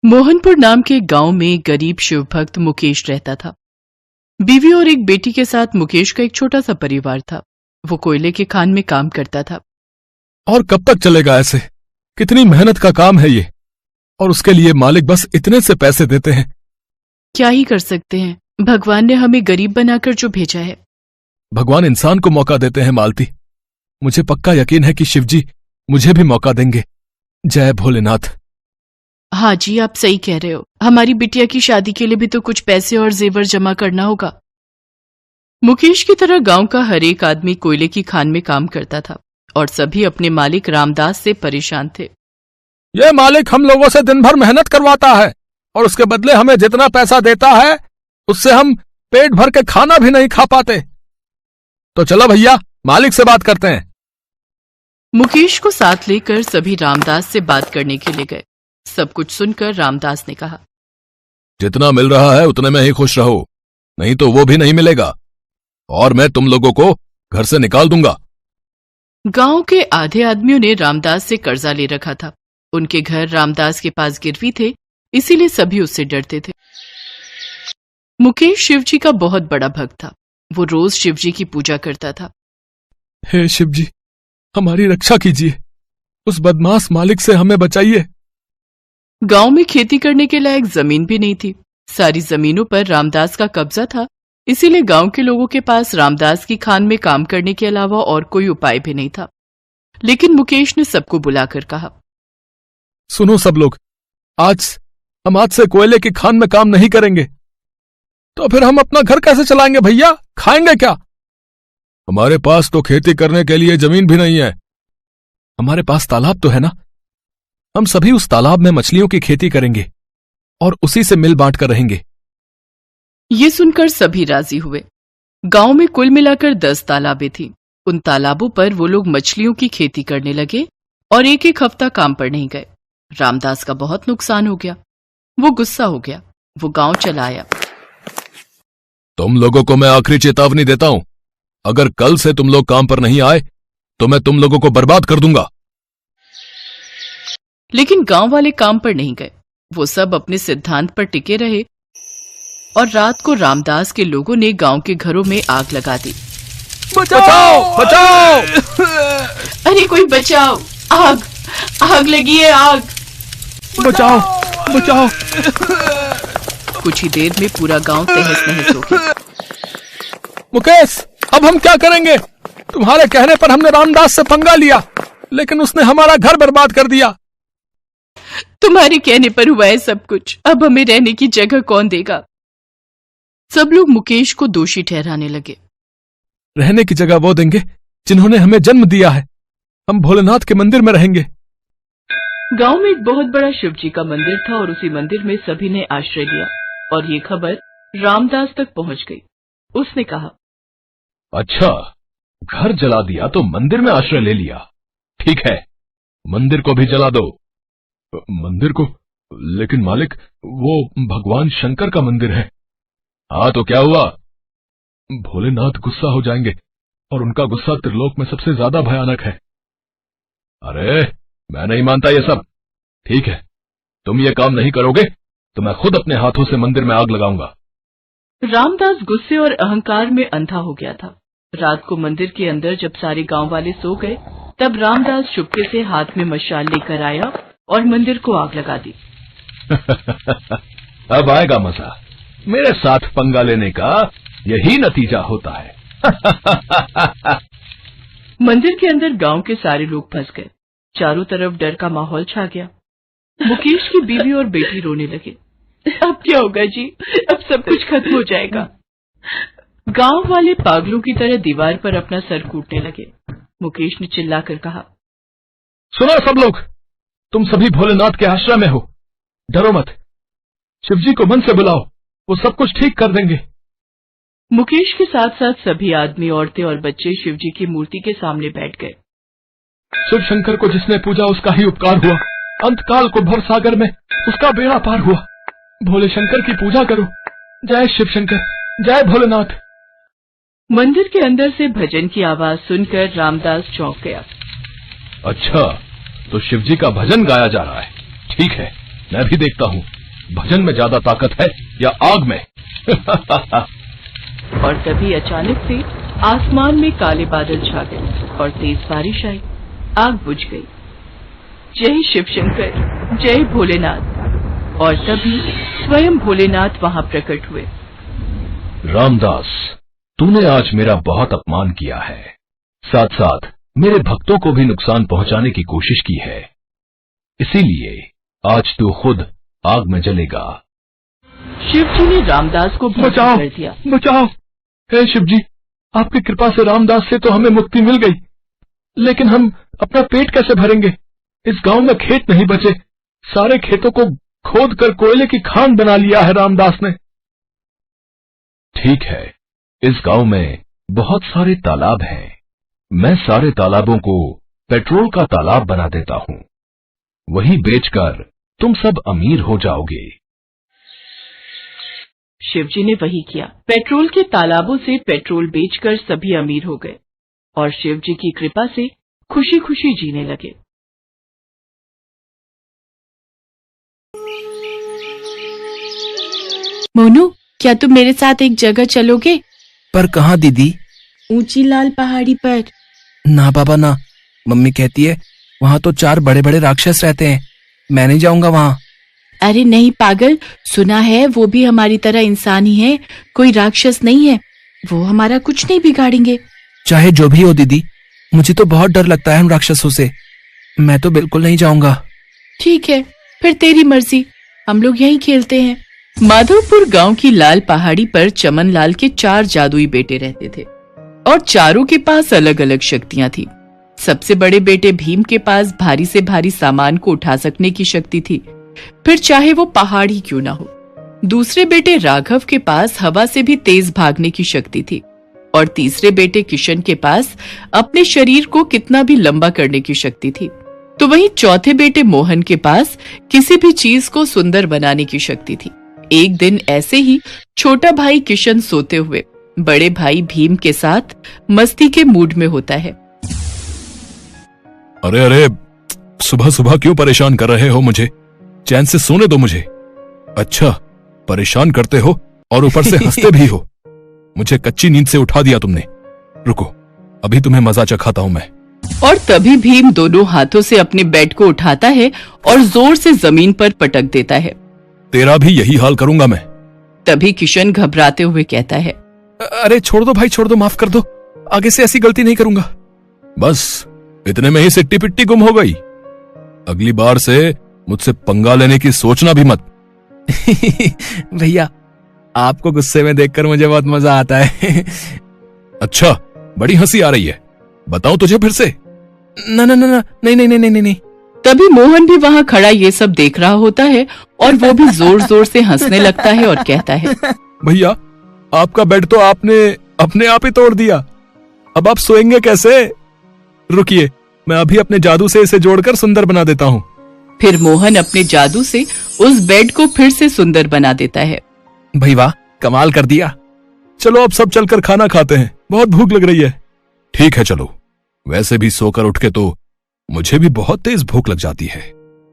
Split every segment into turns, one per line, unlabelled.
मोहनपुर नाम के गांव में गरीब शिव भक्त मुकेश रहता था। बीवी और एक बेटी के साथ मुकेश का एक छोटा सा परिवार था। वो कोयले के खान में काम करता था।
और कब तक चलेगा ऐसे? कितनी मेहनत का काम है ये, और उसके लिए मालिक बस इतने से पैसे देते हैं।
क्या ही कर सकते हैं, भगवान ने हमें गरीब बनाकर जो भेजा है।
भगवान इंसान को मौका देते हैं मालती। मुझे पक्का यकीन है कि शिवजी मुझे भी मौका देंगे। जय भोलेनाथ।
हाँ जी, आप सही कह रहे हो। हमारी बिटिया की शादी के लिए भी तो कुछ पैसे और जेवर जमा करना होगा। मुकेश की तरह गांव का हर एक आदमी कोयले की खान में काम करता था और सभी अपने मालिक रामदास से परेशान थे।
ये मालिक हम लोगों से दिन भर मेहनत करवाता है और उसके बदले हमें जितना पैसा देता है उससे हम पेट भर के खाना भी नहीं खा पाते। तो चलो भैया, मालिक से बात करते हैं।
मुकेश को साथ लेकर सभी रामदास से बात करने के लिए गए। सब कुछ सुनकर रामदास ने कहा,
जितना मिल रहा है उतने में ही खुश रहो, नहीं तो वो भी नहीं मिलेगा और मैं तुम लोगों को घर से निकाल दूंगा।
गांव के आधे आदमियों ने रामदास से कर्जा ले रखा था। उनके घर रामदास के पास गिरवी थे, इसीलिए सभी उससे डरते थे। मुकेश शिवजी का बहुत बड़ा भक्त था। वो रोज शिवजी की पूजा करता था।
हे शिवजी, हमारी रक्षा कीजिए, उस बदमाश मालिक से हमें बचाइए।
गांव में खेती करने के लायक जमीन भी नहीं थी। सारी जमीनों पर रामदास का कब्जा था, इसीलिए गांव के लोगों के पास रामदास की खान में काम करने के अलावा और कोई उपाय भी नहीं था। लेकिन मुकेश ने सबको बुलाकर कहा,
सुनो सब लोग, हम आज से कोयले की खान में काम नहीं करेंगे। तो फिर हम अपना घर कैसे चलाएंगे भैया? खाएंगे क्या? हमारे पास तो खेती करने के लिए जमीन भी नहीं है। हमारे पास तालाब तो है ना, हम सभी उस तालाब में मछलियों की खेती करेंगे और उसी से मिल बांट कर रहेंगे।
ये सुनकर सभी राजी हुए। गांव में कुल मिलाकर 10 तालाबें थीं। उन तालाबों पर वो लोग मछलियों की खेती करने लगे और एक एक हफ्ता काम पर नहीं गए। रामदास का बहुत नुकसान हो गया। वो गुस्सा हो गया। वो गांव चला आया।
तुम लोगों को मैं आखिरी चेतावनी देता हूं, अगर कल से तुम लोग काम पर नहीं आए तो मैं तुम लोगों को बर्बाद कर दूंगा।
लेकिन गांव वाले काम पर नहीं गए। वो सब अपने सिद्धांत पर टिके रहे और रात को रामदास के लोगों ने गांव के घरों में आग लगा दी।
बचाओ बचाओ!
अरे कोई बचाओ, आग लगी है, आग!
बचाओ बचाओ!
कुछ ही देर में पूरा गांव तहस नहस हो गया।
मुकेश, अब हम क्या करेंगे? तुम्हारे कहने पर हमने रामदास से पंगा लिया, लेकिन उसने हमारा घर बर्बाद कर दिया।
तुम्हारे कहने पर हुआ है सब कुछ। अब हमें रहने की जगह कौन देगा? सब लोग मुकेश को दोषी ठहराने लगे।
रहने की जगह वो देंगे जिन्होंने हमें जन्म दिया है। हम भोलेनाथ के मंदिर में रहेंगे।
गांव में एक बहुत बड़ा शिवजी का मंदिर था और उसी मंदिर में सभी ने आश्रय लिया और ये खबर रामदास तक पहुंच गई। उसने कहा,
अच्छा, घर जला दिया तो मंदिर में आश्रय ले लिया। ठीक है, मंदिर को भी जला दो। मंदिर को? लेकिन मालिक, वो भगवान शंकर का मंदिर है। हाँ तो क्या हुआ? भोलेनाथ गुस्सा हो जाएंगे और उनका गुस्सा त्रिलोक में सबसे ज्यादा भयानक है। अरे मैं नहीं मानता ये सब। ठीक है, तुम ये काम नहीं करोगे तो मैं खुद अपने हाथों से मंदिर में आग लगाऊंगा।
रामदास गुस्से और अहंकार में अंधा हो गया था। रात को मंदिर के अंदर जब सारे गांव वाले सो गए, तब रामदास चुपके से हाथ में मशाल लेकर आया और मंदिर को आग लगा दी।
अब आएगा मजा। मेरे साथ पंगा लेने का यही नतीजा होता है।
मंदिर के अंदर गांव के सारे लोग फंस गए। चारों तरफ डर का माहौल छा गया। मुकेश की बीवी और बेटी रोने लगे। अब क्या होगा जी? अब सब कुछ खत्म हो जाएगा। गांव वाले पागलों की तरह दीवार पर अपना सर कूटने लगे। मुकेश ने चिल्लाकर कहा,
सुनो सब लोग, तुम सभी भोलेनाथ के आश्रय में हो। डरो मत, शिवजी को मन से बुलाओ, वो सब कुछ ठीक कर देंगे।
मुकेश के साथ साथ सभी आदमी, औरतें और बच्चे शिवजी की मूर्ति के सामने बैठ गए।
शिव शंकर को जिसने पूजा उसका ही उपकार हुआ। अंतकाल को भवसागर में उसका बेड़ा पार हुआ। भोले शंकर की पूजा करो। जय शिव शंकर, जय भोलेनाथ। मंदिर के अंदर से भजन की आवाज सुनकर रामदास चौंक गया। अच्छा, तो शिवजी का भजन गाया जा रहा है। ठीक है, मैं भी देखता हूँ भजन में ज्यादा ताकत है या आग में।
और तभी अचानक से आसमान में काले बादल छा गए और तेज बारिश आई। आग बुझ गई। जय शिव शंकर, जय भोलेनाथ। और तभी स्वयं भोलेनाथ वहां प्रकट हुए।
रामदास, तूने आज मेरा बहुत अपमान किया है, साथ साथ मेरे भक्तों को भी नुकसान पहुंचाने की कोशिश की है, इसीलिए आज तू खुद आग में जलेगा।
शिव जी ने रामदास को
बचाओ,
कर दिया।
बचाओ, हे शिव जी, आपकी कृपा से रामदास से तो हमें मुक्ति मिल गई, लेकिन हम अपना पेट कैसे भरेंगे? इस गांव में खेत नहीं बचे, सारे खेतों को खोद कर कोयले की खान बना लिया है रामदास ने। ठीक है, इस गांव में बहुत सारे तालाब हैं, मैं सारे तालाबों को पेट्रोल का तालाब बना देता हूँ, वही बेचकर तुम सब अमीर हो जाओगे।
शिवजी ने वही किया। पेट्रोल के तालाबों से पेट्रोल बेचकर सभी अमीर हो गए और शिवजी की कृपा से खुशी खुशी जीने लगे।
मोनू, क्या तुम मेरे साथ एक जगह चलोगे?
पर कहाँ दीदी?
ऊंची लाल पहाड़ी पर।
ना बाबा ना, मम्मी कहती है वहाँ तो 4 बड़े बड़े राक्षस रहते हैं, मैं नहीं जाऊंगा वहाँ।
अरे नहीं पागल, सुना है वो भी हमारी तरह इंसान ही है, कोई राक्षस नहीं है, वो हमारा कुछ नहीं बिगाड़ेंगे।
चाहे जो भी हो दीदी, मुझे तो बहुत डर लगता है उन राक्षसों से, मैं तो बिल्कुल नहीं जाऊंगा।
ठीक है, फिर तेरी मर्जी, हम लोग यहीं खेलते हैं।
माधवपुर गांव की लाल पहाड़ी पर चमन लाल के 4 जादुई बेटे रहते थे और चारों के पास अलग अलग शक्तियां थी। सबसे बड़े बेटे भीम के पास भारी से भारी सामान को उठा सकने की शक्ति थी, फिर चाहे वो पहाड़ ही क्यों ना हो। दूसरे बेटे राघव के पास हवा से भी तेज भागने की शक्ति थी और तीसरे बेटे किशन के पास अपने शरीर को कितना भी लंबा करने की शक्ति थी। तो वहीं चौथे बेटे मोहन के पास किसी भी चीज को सुंदर बनाने की शक्ति थी। एक दिन ऐसे ही छोटा भाई किशन सोते हुए बड़े भाई भीम के साथ मस्ती के मूड में होता है।
अरे अरे, सुबह सुबह क्यों परेशान कर रहे हो मुझे? चैन से सोने दो मुझे। अच्छा, परेशान करते हो और ऊपर से हंसते भी हो। मुझे कच्ची नींद से उठा दिया तुमने। रुको, अभी तुम्हें मजा चखाता हूं मैं।
और तभी भीम दोनों हाथों से अपने बेड को उठाता है और जोर से जमीन पर पटक देता है।
तेरा भी यही हाल करूंगा मैं।
तभी किशन घबराते हुए कहता है,
अरे छोड़ दो भाई, छोड़ दो, माफ कर दो, आगे से ऐसी गलती नहीं करूंगा।
बस इतने में ही सिट्टी पिट्टी गुम हो गई। अगली बार से मुझसे पंगा लेने की सोचना भी मत।
भैया, आपको गुस्से में देखकर मुझे बहुत मजा आता है।
अच्छा, बड़ी हंसी आ रही है, बताऊं तुझे फिर से?
ना ना ना ना, नहीं नहीं नहीं नहीं नहीं।
तभी मोहन भी वहाँ खड़ा ये सब देख रहा होता है और वो भी जोर जोर से हंसने लगता है और कहता है,
भैया, आपका बेड तो आपने अपने आप ही तोड़ दिया, अब आप सोएंगे कैसे? रुकिए, मैं अभी अपने जादू से इसे जोड़कर सुंदर बना देता हूँ।
फिर मोहन अपने जादू से उस बेड को फिर से सुंदर बना देता है।
भाई वाह, कमाल कर दिया।
चलो अब सब चलकर खाना खाते हैं, बहुत भूख लग रही है। ठीक है चलो, वैसे भी सोकर उठ के तो मुझे भी बहुत तेज भूख लग जाती है।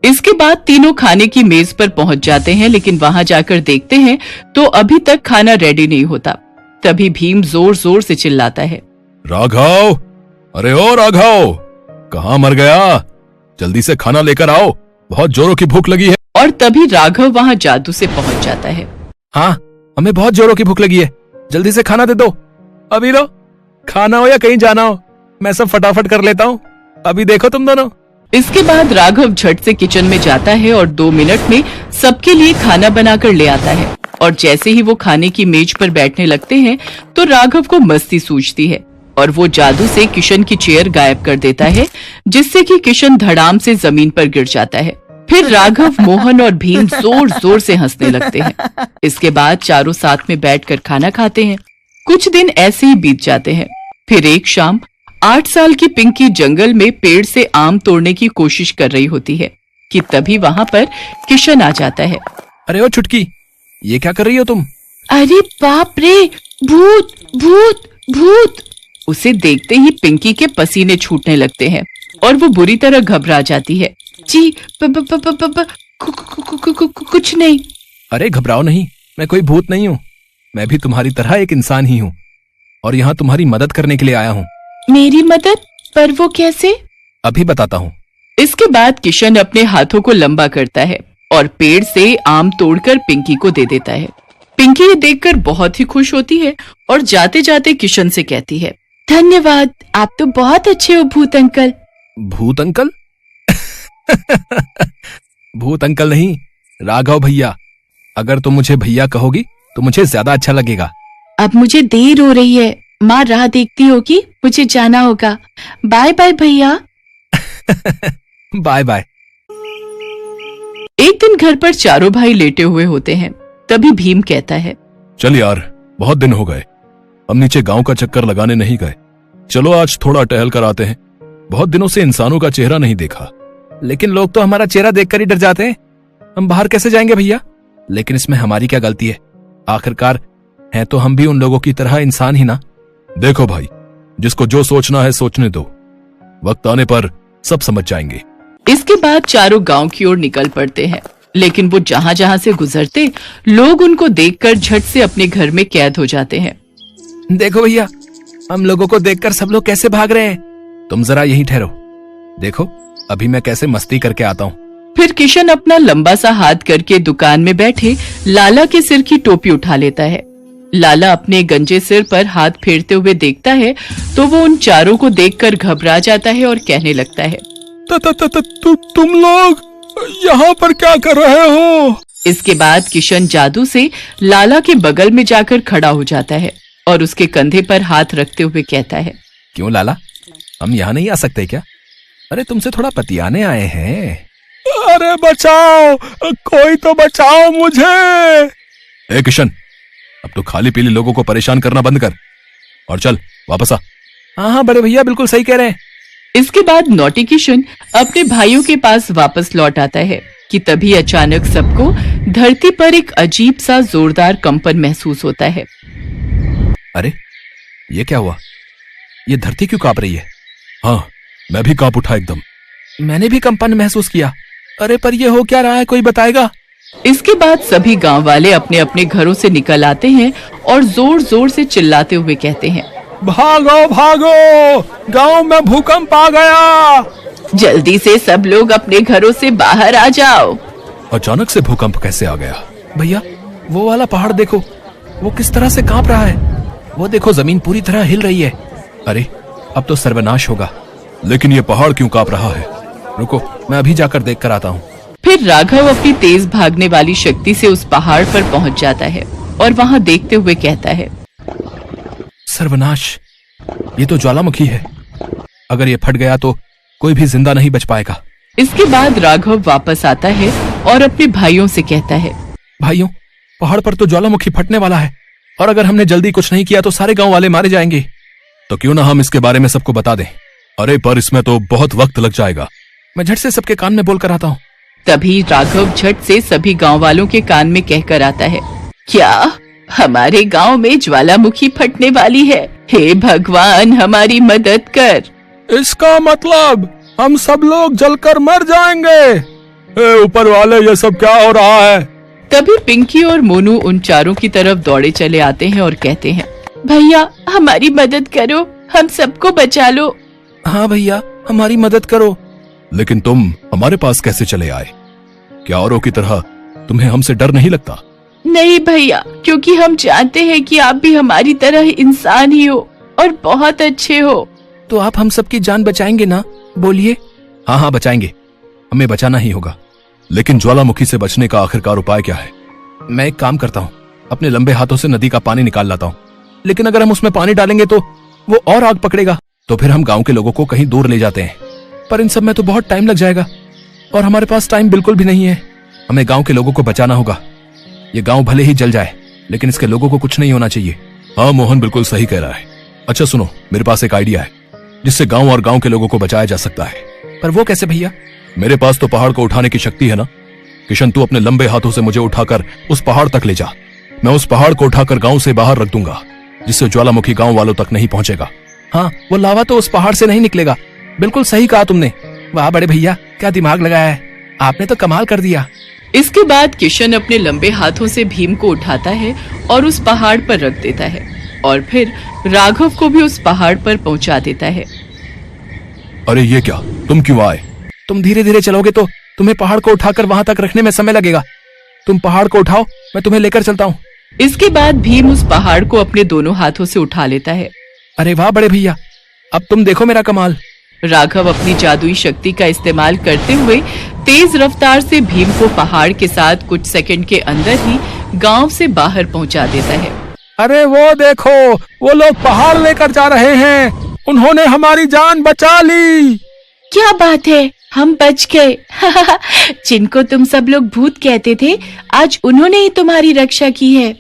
इसके बाद तीनों खाने की मेज पर पहुंच जाते हैं, लेकिन वहां जाकर देखते हैं तो अभी तक खाना रेडी नहीं होता। तभी भीम जोर जोर से चिल्लाता है,
राघव, अरे ओ राघव, कहाँ मर गया? जल्दी से खाना लेकर आओ, बहुत जोरों की भूख लगी है।
और तभी राघव वहां जादू से पहुंच जाता है।
हाँ, हमें बहुत जोरों की भूख लगी है, जल्दी से खाना दे दो। अभी लो, खाना हो या कहीं जाना हो, मैं सब फटाफट कर लेता हूँ, अभी देखो तुम दोनों।
इसके बाद राघव झट से किचन में जाता है और 2 मिनट में सबके लिए खाना बनाकर ले आता है। और जैसे ही वो खाने की मेज पर बैठने लगते हैं तो राघव को मस्ती सूझती है और वो जादू से किशन की चेयर गायब कर देता है, जिससे कि किशन धड़ाम से जमीन पर गिर जाता है। फिर राघव, मोहन और भीम जोर जोर से हंसने लगते हैं। इसके बाद चारों साथ में बैठकर खाना खाते हैं। कुछ दिन ऐसे ही बीत जाते हैं। फिर एक शाम 8 साल की पिंकी जंगल में पेड़ से आम तोड़ने की कोशिश कर रही होती है कि तभी वहाँ पर किशन आ जाता है।
अरे ओ छुटकी, ये क्या कर रही हो तुम?
अरे बाप रे, भूत भूत भूत।
उसे देखते ही पिंकी के पसीने छूटने लगते हैं और वो बुरी तरह घबरा जाती है।
जी, कुछ नहीं।
अरे घबराओ नहीं, मैं कोई भूत नहीं हूँ। मैं भी तुम्हारी तरह एक इंसान ही हूँ और यहाँ तुम्हारी मदद करने के लिए आया हूँ।
मेरी मदद? पर वो कैसे?
अभी बताता हूँ।
इसके बाद किशन अपने हाथों को लंबा करता है और पेड़ से आम तोड़कर पिंकी को दे देता है। पिंकी ये देखकर बहुत ही खुश होती है और जाते जाते किशन से कहती है, धन्यवाद, आप तो बहुत अच्छे हो भूत अंकल।
भूत अंकल? भूत अंकल नहीं, राघव भैया। अगर तुम मुझे भैया कहोगी तो मुझे ज्यादा अच्छा लगेगा।
अब मुझे देर हो रही है, माँ राह देखती होगी, मुझे जाना होगा। बाय बाय भैया।
Bye bye.
एक दिन घर पर चारों भाई लेटे हुए होते हैं। तभी भीम कहता है,
चल यार, बहुत दिन हो गए, हम नीचे गांव का चक्कर लगाने नहीं गए। चलो आज थोड़ा टहल कर आते हैं। बहुत दिनों से इंसानों का चेहरा नहीं देखा।
लेकिन लोग तो हमारा चेहरा देखकर ही डर जाते हैं। हम बाहर कैसे जाएंगे भैया? लेकिन इसमें हमारी क्या गलती है? आखिरकार हैं तो हम भी उन लोगों की तरह इंसान ही ना।
देखो भाई, जिसको जो सोचना है सोचने दो, वक्त आने पर सब समझ जाएंगे।
इसके बाद चारों गांव की ओर निकल पड़ते हैं। लेकिन वो जहाँ जहाँ से गुजरते, लोग उनको देखकर झट से अपने घर में कैद हो जाते हैं।
देखो भैया, हम लोगों को देखकर सब लोग कैसे भाग रहे हैं। तुम जरा यहीं ठहरो, देखो अभी मैं कैसे मस्ती करके आता हूँ।
फिर किशन अपना लंबा सा हाथ करके दुकान में बैठे लाला के सिर की टोपी उठा लेता है। लाला अपने गंजे सिर पर हाथ फेरते हुए देखता है तो वो उन चारों को देखकर घबरा जाता है और कहने लगता है,
तुम लोग यहाँ पर क्या कर रहे हो?
इसके बाद किशन जादू से लाला के बगल में जाकर खड़ा हो जाता है और उसके कंधे पर हाथ रखते हुए कहता है,
क्यों लाला, हम यहाँ नहीं आ सकते क्या? अरे तुमसे थोड़ा बतियाने आए हैं। अरे बचाओ, कोई तो बचाओ मुझे।
ए किशन, अब तो खाली पीली लोगों को परेशान करना बंद कर और चल वापस आ।
हाँ बड़े भैया, बिल्कुल सही कह रहे हैं।
इसके बाद नौटी किशन अपने भाइयों के पास वापस लौट आता है कि तभी अचानक सबको धरती पर एक अजीब सा जोरदार कंपन महसूस होता है।
अरे ये क्या हुआ? ये धरती क्यों कांप रही है?
हाँ, मैं भी कांप उठा एकदम।
मैंने भी कंपन महसूस किया। अरे पर ये हो क्या रहा है, कोई बताएगा?
इसके बाद सभी गांव वाले अपने अपने घरों से निकल आते हैं और जोर जोर से चिल्लाते हुए कहते हैं,
भागो भागो, गांव में भूकंप आ गया।
जल्दी से सब लोग अपने घरों से बाहर आ जाओ।
अचानक से भूकंप कैसे आ गया?
भैया वो वाला पहाड़ देखो, वो किस तरह से कांप रहा है। वो देखो, जमीन पूरी तरह हिल रही है। अरे अब तो सर्वनाश होगा।
लेकिन ये पहाड़ क्यों कांप रहा है?
रुको, मैं अभी जाकर देख कर आता हूँ।
फिर राघव अपनी तेज भागने वाली शक्ति से उस पहाड़ पर पहुंच जाता है और वहां देखते हुए कहता है,
सर्वनाश, ये तो ज्वालामुखी है। अगर ये फट गया तो कोई भी जिंदा नहीं बच पाएगा।
इसके बाद राघव वापस आता है और अपने भाइयों से कहता है,
भाइयों, पहाड़ पर तो ज्वालामुखी फटने वाला है और अगर हमने जल्दी कुछ नहीं किया तो सारे गांव वाले मारे जाएंगे।
तो क्यों ना हम इसके बारे में सबको बता दें। अरे पर इसमें तो बहुत वक्त लग जाएगा।
मैं झट से सबके कान में बोलकर आता हूँ।
तभी राघव झट से सभी गांव वालों के कान में कहकर आता है, क्या हमारे गांव में ज्वालामुखी फटने वाली है? हे भगवान, हमारी मदद कर।
इसका मतलब हम सब लोग जलकर मर जाएंगे।
ऊपर वाले, ये सब क्या हो रहा है?
तभी पिंकी और मोनू उन चारों की तरफ दौड़े चले आते हैं और कहते हैं, भैया हमारी मदद करो, हम सबको बचा लो।
हाँ भैया, हमारी मदद करो।
लेकिन तुम हमारे पास कैसे चले आए? क्या औरों की तरह तुम्हें हमसे डर नहीं लगता?
नहीं भैया, क्योंकि हम जानते हैं कि आप भी हमारी तरह इंसान ही हो और बहुत अच्छे हो।
तो आप हम सबकी जान बचाएंगे ना? बोलिए। हाँ हाँ बचाएंगे, हमें बचाना ही होगा।
लेकिन ज्वालामुखी से बचने का आखिरकार उपाय क्या है?
मैं एक काम करता हूँ, अपने लंबे हाथों से नदी का पानी निकाल लाता हूँ। लेकिन अगर हम उसमें पानी डालेंगे तो वो और आग पकड़ेगा। तो फिर हम गांव के लोगों को कहीं दूर ले जाते हैं। पर इन सब में तो बहुत टाइम लग जाएगा और हमारे पास टाइम बिल्कुल भी नहीं है। हमें गांव के लोगों को बचाना होगा। ये गांव भले ही जल जाए, लेकिन इसके लोगों को कुछ नहीं होना चाहिए।
हाँ मोहन बिल्कुल सही कह रहा है। अच्छा सुनो, मेरे पास एक आइडिया है जिससे गांव और गांव के लोगों को बचाया जा सकता है।
पर वो कैसे भैया?
मेरे पास तो पहाड़ को उठाने की शक्ति है ना। किशन, तू अपने लंबे हाथों से मुझे उठाकर उस पहाड़ तक ले जा। मैं उस पहाड़ को उठाकर गांव से बाहर रख दूंगा, जिससे ज्वालामुखी गांव वालों तक नहीं पहुंचेगा।
हाँ, वो लावा तो उस पहाड़ से नहीं निकलेगा। बिल्कुल सही कहा तुमने। वाह बड़े भैया, क्या दिमाग लगाया है। आपने तो कमाल कर दिया।
इसके बाद किशन अपने लंबे हाथों से भीम को उठाता है और उस पहाड़ पर रख देता है और फिर राघव को भी उस पहाड़ पर पहुंचा देता है।
अरे ये क्या, तुम क्यों आए? तुम धीरे धीरे चलोगे तो तुम्हें पहाड़ को उठाकर वहां तक रखने में समय लगेगा। तुम पहाड़ को उठाओ, मैं तुम्हें लेकर चलता हूँ।
इसके बाद भीम उस पहाड़ को अपने दोनों हाथों से उठा लेता है।
अरे वाह बड़े भैया, अब तुम देखो मेरा कमाल।
राघव अपनी जादुई शक्ति का इस्तेमाल करते हुए तेज रफ्तार से भीम को पहाड़ के साथ कुछ सेकंड के अंदर ही गांव से बाहर पहुंचा देता है।
अरे वो देखो, वो लोग पहाड़ लेकर जा रहे हैं। उन्होंने हमारी जान बचा ली।
क्या बात है, हम बच गए। जिनको तुम सब लोग भूत कहते थे, आज उन्होंने ही तुम्हारी रक्षा की है।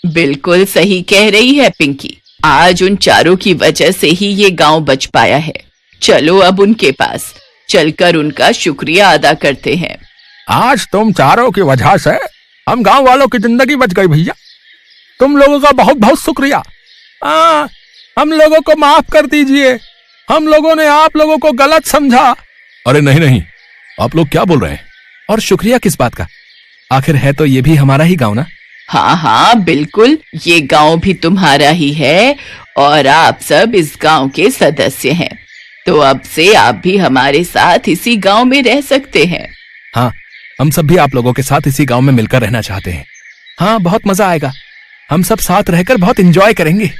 बिल्कुल सही कह रही है पिंकी, आज उन चारों की वजह से ही ये गांव बच पाया है। चलो अब उनके पास चलकर उनका शुक्रिया अदा करते हैं।
आज तुम चारों की वजह से हम गांव वालों की जिंदगी बच गई भैया। तुम लोगों का बहुत बहुत शुक्रिया। हम लोगों को माफ कर दीजिए, हम लोगों ने आप लोगों को गलत समझा। अरे नहीं नहीं, आप लोग क्या बोल रहे हैं? और शुक्रिया किस बात का? आखिर है तो ये भी हमारा ही गांव ना।
हाँ हाँ बिल्कुल, ये गांव भी तुम्हारा ही है और आप सब इस गांव के सदस्य हैं। तो अब से आप भी हमारे साथ इसी गांव में रह सकते हैं।
हाँ, हम सब भी आप लोगों के साथ इसी गांव में मिलकर रहना चाहते हैं। हाँ, बहुत मजा आएगा। हम सब साथ रहकर बहुत एंजॉय करेंगे।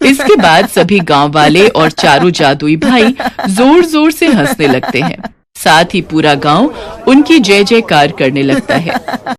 इसके बाद सभी गांव वाले और चारों जादुई भाई जोर जोर से हंसने लगते हैं। साथ ही पूरा गांव उनकी जय जयकार करने लगता है।